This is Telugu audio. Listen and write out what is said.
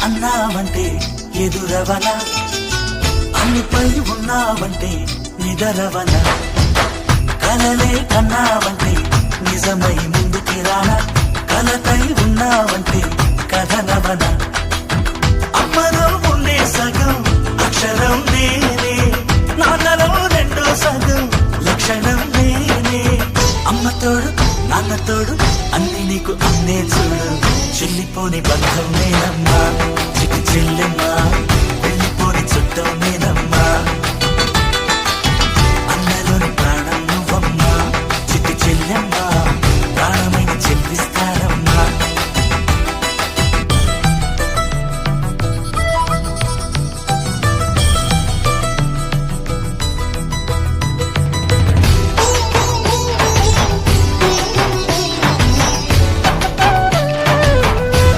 అన్నావంటే ఎదురవన, అన్నిపై ఉన్నావంటే నిదరవన, కలలే కన్నావంటే నిజమై ముందుకి రానా, కలకై ఉన్నావంటే కథనవన. అమ్మలో ఉండే సగం అక్షరం నేనే, నాన్నలో రెండో సగం లక్షణం నేనే. అమ్మ తోడు నాన్న తోడు అన్ని నీకు అన్నే చూడు, చెల్లిపోని బంధం నేనమ్మా చిటి చెల్లెమ్మా, వెళ్ళిపోని చుట్టం నేనమ్మా.